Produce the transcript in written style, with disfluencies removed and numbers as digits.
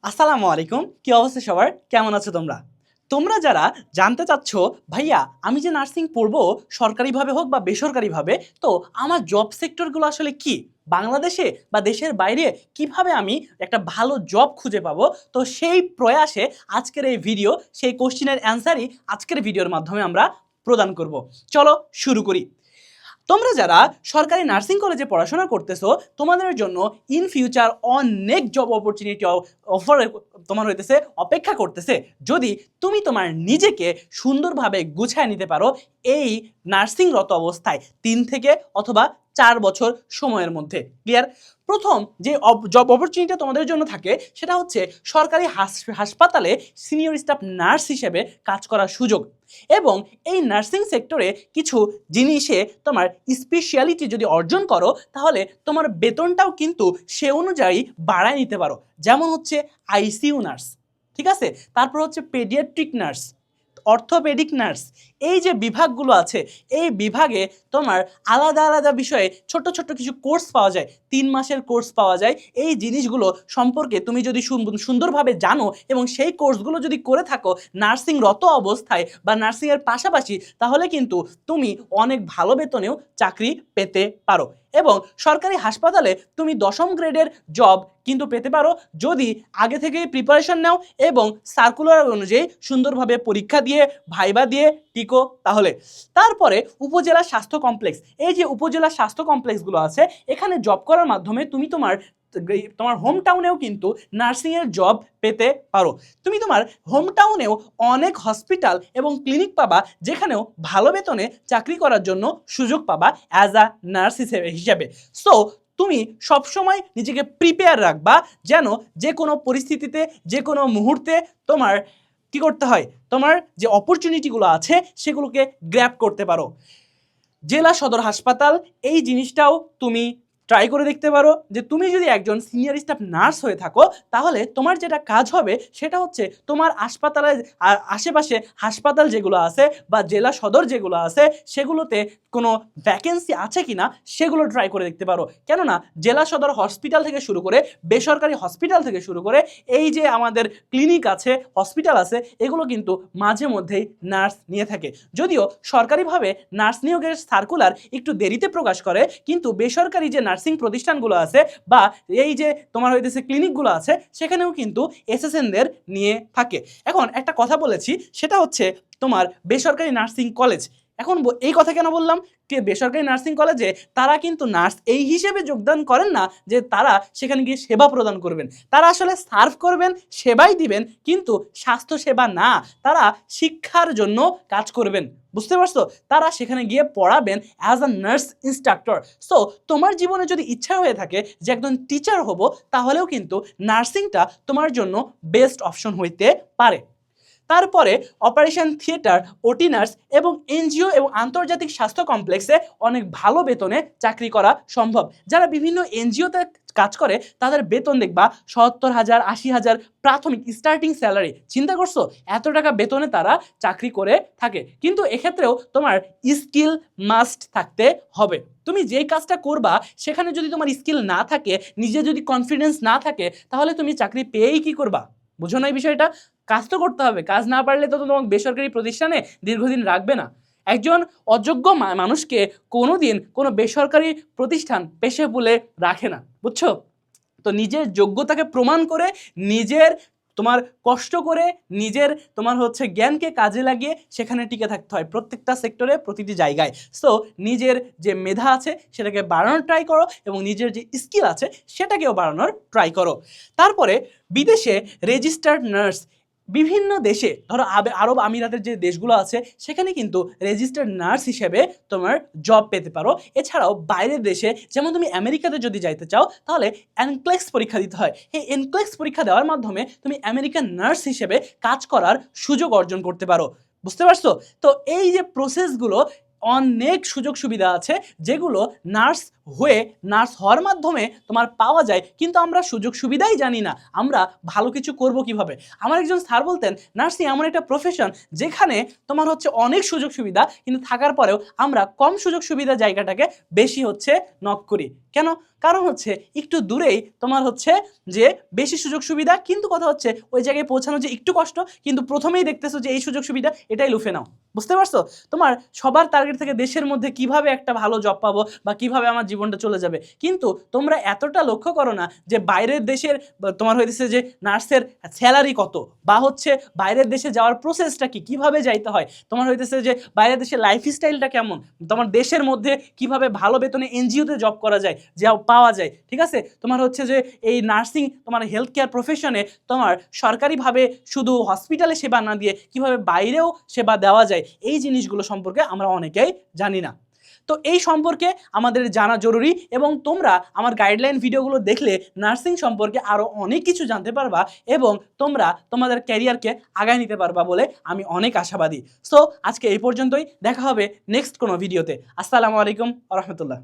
আসসালামু আলাইকুম। কি অবস্থা সবার? কেমন আছো তোমরা? তোমরা যারা জানতে চাচ্ছ, ভাইয়া আমি যে নার্সিং পড়বো সরকারিভাবে হোক বা বেসরকারিভাবে, তো আমার জব সেক্টরগুলো আসলে কি? বাংলাদেশে বা দেশের বাইরে কিভাবে আমি একটা ভালো জব খুঁজে পাবো? তো সেই প্রয়াসে আজকের এই ভিডিও, সেই কোশ্চেনের অ্যান্সারই আজকের ভিডিওর মাধ্যমে আমরা প্রদান করব। চলো শুরু করি। তোমরা যারা সরকারি নার্সিং কলেজে পড়াশোনা করতেছো, তোমাদের জন্য ইন ফিউচার অনেক জব অপরচুনিটি অফার তোমার হইতেছে, অপেক্ষা করতেছে, যদি তুমি তোমার নিজেকে সুন্দরভাবে গুছায় নিতে পারো এই নার্সিংরত অবস্থায় 3 থেকে অথবা 4 বছর সময়ের মধ্যে। ক্লিয়ার? প্রথম যে জব অপরচুনিটি তোমাদের জন্য থাকে সেটা হচ্ছে সরকারি হাসপাতালে সিনিয়র স্টাফ নার্স হিসেবে কাজ করার সুযোগ। এবং এই নার্সিং সেক্টরে কিছু জিনিসে তোমার স্পেশালিটি যদি অর্জন করো, তাহলে তোমার বেতনটাও কিন্তু সে অনুযায়ী বাড়ায় নিতে পারো। যেমন হচ্ছে আইসিইউ নার্স, ঠিক আছে? তারপর হচ্ছে পেডিয়াট্রিক নার্স, অর্থোপেডিক নার্স। এই যে বিভাগগুলো আছে, এই বিভাগে তোমার আলাদা আলাদা বিষয়ে ছোট ছোট কিছু কোর্স পাওয়া যায়, 3 মাসের কোর্স পাওয়া যায়। এই জিনিসগুলো সম্পর্কে তুমি যদি সুন্দরভাবে জানো এবং সেই কোর্সগুলো যদি করে থাকো নার্সিংরত অবস্থায় বা নার্সিংয়ের পাশাপাশি, তাহলে কিন্তু তুমি অনেক ভালো বেতনেও চাকরি পেতে পারো। এবং সরকারি হাসপাতালে তুমি 10ম গ্রেডের জব কিন্তু পেতে পারো যদি আগে থেকেই প্রিপারেশন নাও এবং সার্কুলার অনুযায়ী সুন্দরভাবে পরীক্ষা দিয়ে ভাইবা দিয়ে টিকো। তাহলে তারপরে উপজেলা স্বাস্থ্য কমপ্লেক্স, এই যে উপজেলা স্বাস্থ্য কমপ্লেক্সগুলো আছে, এখানে জব করার মাধ্যমে তুমি তোমার তোমার হোম টাউনেও কিন্তু নার্সিংয়ের জব পেতে পারো। তুমি তোমার হোম টাউনেও অনেক হসপিটাল এবং ক্লিনিক পাবা, যেখানেও ভালো বেতনে চাকরি করার জন্য সুযোগ পাবা অ্যাজ আ নার্স হিসেবে। সো তুমি সবসময় নিজেকে প্রিপেয়ার রাখবা, যেন যে কোনো পরিস্থিতিতে, যে কোনো মুহূর্তে তোমার কি করতে হয়, তোমার যে অপরচুনিটিগুলো আছে সেগুলোকে গ্র্যাব করতে পারো। জেলা সদর হাসপাতাল, এই জিনিসটাও তুমি ট্রাই করে দেখতে পারো যে তুমি যদি একজন সিনিয়র স্টাফ নার্স হয়ে থাকো, তাহলে তোমার যেটা কাজ হবে সেটা হচ্ছে তোমার হাসপাতালের আশেপাশে হাসপাতাল যেগুলো আছে বা জেলা সদর যেগুলো আছে সেগুলোতে কোনো ভ্যাকেন্সি আছে কিনা সেগুলো ট্রাই করে দেখতে পারো। কেননা জেলা সদর হসপিটাল থেকে শুরু করে বেসরকারি হসপিটাল থেকে শুরু করে এই যে আমাদের ক্লিনিক আছে, হসপিটাল আছে, এগুলো কিন্তু মাঝে মধ্যেই নার্স নিয়ে থাকে। যদিও সরকারিভাবে নার্স নিয়োগের সার্কুলার একটু দেরিতে প্রকাশ করে, কিন্তু বেসরকারি যে নার্সিং প্রতিষ্ঠানগুলো আছে বা এই যে তোমার হইতেছে ক্লিনিকগুলো আছে, সেখানেও কিন্তু এসএসএনদের নিয়ে থাকে। এখন একটা কথা বলেছি, সেটা হচ্ছে তোমার বেসরকারি নার্সিং কলেজ। এখন এই কথা কেন বললাম, যে বেসরকারি নার্সিং কলেজে তারা কিন্তু নার্স এই হিসেবে যোগদান করেন না যে তারা সেখানে গিয়ে সেবা প্রদান করবেন। তারা আসলে সার্ভ করবেন, সেবাই দিবেন, কিন্তু স্বাস্থ্য সেবা না, তারা শিক্ষার জন্য কাজ করবেন। বুঝতে পারছো? তারা সেখানে গিয়ে পড়াবেন as a nurse instructor. So তোমার জীবনে যদি ইচ্ছা হয়ে থাকে যে একজন টিচার হব, তাহলেও কিন্তু নার্সিংটা তোমার জন্য বেস্ট অপশন হইতে পারে। তারপরে অপারেশন থিয়েটার, ওটি নার্স এবং এনজিও এবং আন্তর্জাতিক স্বাস্থ্য কমপ্লেক্সে অনেক ভালো বেতনে চাকরি করা সম্ভব। যারা বিভিন্ন এনজিওতে কাজ করে তাদের বেতন দেখবা 70,000, 80,000 প্রাথমিক স্টার্টিং স্যালারি। চিন্তা করছো? এত টাকা বেতনে তারা চাকরি করে থাকে। কিন্তু এক্ষেত্রেও তোমার স্কিল মাস্ট থাকতে হবে। তুমি যেই কাজটা করবা সেখানে যদি তোমার স্কিল না থাকে, নিজে যদি কনফিডেন্স না থাকে, তাহলে তুমি চাকরি পেয়েই কি করবা? বুঝো না এই বিষয়টা? কাজ তো করতে হবে, কাজ না পারলে তো তোমাকে বেসরকারি প্রতিষ্ঠানে দীর্ঘদিন রাখবে না। একজন অযোগ্য মানুষকে কোনোদিন কোনো বেসরকারি প্রতিষ্ঠান পেশে বলে রাখে না, বুঝছো? তো নিজের যোগ্যতাকে প্রমাণ করে, নিজের তোমার কষ্ট করে, নিজের তোমার হচ্ছে জ্ঞানকে কাজে লাগিয়ে সেখানে টিকে থাকতে হয় প্রত্যেকটা সেক্টরে, প্রতিটি জায়গায়। সো নিজের যে মেধা আছে সেটাকে বাড়ানোর ট্রাই করো এবং নিজের যে স্কিল আছে সেটাকেও বাড়ানোর ট্রাই করো। তারপরে বিদেশে রেজিস্টার্ড নার্স, বিভিন্ন দেশে ধরো আরব আমিরাতের যে দেশগুলো আছে সেখানে কিন্তু রেজিস্টার্ড নার্স হিসেবে তোমার জব পেতে পারো। এছাড়াও বাইরের দেশে, যেমন তুমি আমেরিকাতে যদি যাইতে চাও, তাহলে এনক্লেক্স পরীক্ষা দিতে হয়। এই এনক্লেক্স পরীক্ষা দেওয়ার মাধ্যমে তুমি আমেরিকান নার্স হিসেবে কাজ করার সুযোগ অর্জন করতে পারো। বুঝতে পারছো? তো এই যে প্রসেসগুলো অনেক সুযোগ সুবিধা আছে যেগুলো নার্স হয়ে নার্স হওয়ার মাধ্যমে তোমার পাওয়া যায়, কিন্তু আমরা সুযোগ সুবিধাই জানি না আমরা ভালো কিছু করব কিভাবে। আমার একজন স্যার বলতেন নার্সিং এমন একটা প্রফেশন যেখানে তোমার হচ্ছে অনেক সুযোগ সুবিধা, কিন্তু থাকার পরেও আমরা কম সুযোগ সুবিধা জায়গাটাকে বেশি হচ্ছে নক করি। কেন? কারণ হচ্ছে একটু দূরেই তোমার হচ্ছে যে বেশি সুযোগ সুবিধা, কিন্তু কথা হচ্ছে ওই জায়গায় পৌঁছানো যে একটু কষ্ট, কিন্তু প্রথমেই দেখতেছো যে এই সুযোগ সুবিধা, এটাই লুফে নাও। বুঝতে পারছো? তোমার সবার টার্গেট থেকে দেশের মধ্যে কিভাবে একটা ভালো জব পাবো বা কিভাবে আমার জীবনটা চলে যাবে, কিন্তু তোমরা এতটা লক্ষ্য করো না যে বাইরের দেশের তোমার হইতেছে যে নার্সের স্যালারি কত, বা হচ্ছে বাইরের দেশে যাওয়ার প্রসেসটা কি, কিভাবে যাইতে হয়, তোমার হইতেছে যে বাইরের দেশের লাইফস্টাইলটা কেমন, তোমার দেশের মধ্যে কিভাবে ভালো বেতনে এনজিওতে জব করা যায়, যা পাওয়া যায়। ঠিক আছে, তোমার হচ্ছে যে এই নার্সিং তোমার হেলথ কেয়ার প্রফেশনে তোমার সরকারিভাবে শুধু হসপিটালে সেবা না দিয়ে কিভাবে বাইরেও সেবা দেওয়া যায়, এই জিনিসগুলো সম্পর্কে আমরা অনেকেই জানি না। তো এই সম্পর্কে আমাদের জানা জরুরি, এবং তোমরা আমার গাইডলাইন ভিডিওগুলো দেখলে নার্সিং সম্পর্কে আরও অনেক কিছু জানতে পারবা এবং তোমরা তোমাদের ক্যারিয়ারকে আগায় নিতে পারবা বলে আমি অনেক আশাবাদী। সো আজকে এই পর্যন্তই, দেখা হবে নেক্সট কোনো ভিডিওতে। আসসালামু আলাইকুম ওয়া রাহমাতুল্লাহ।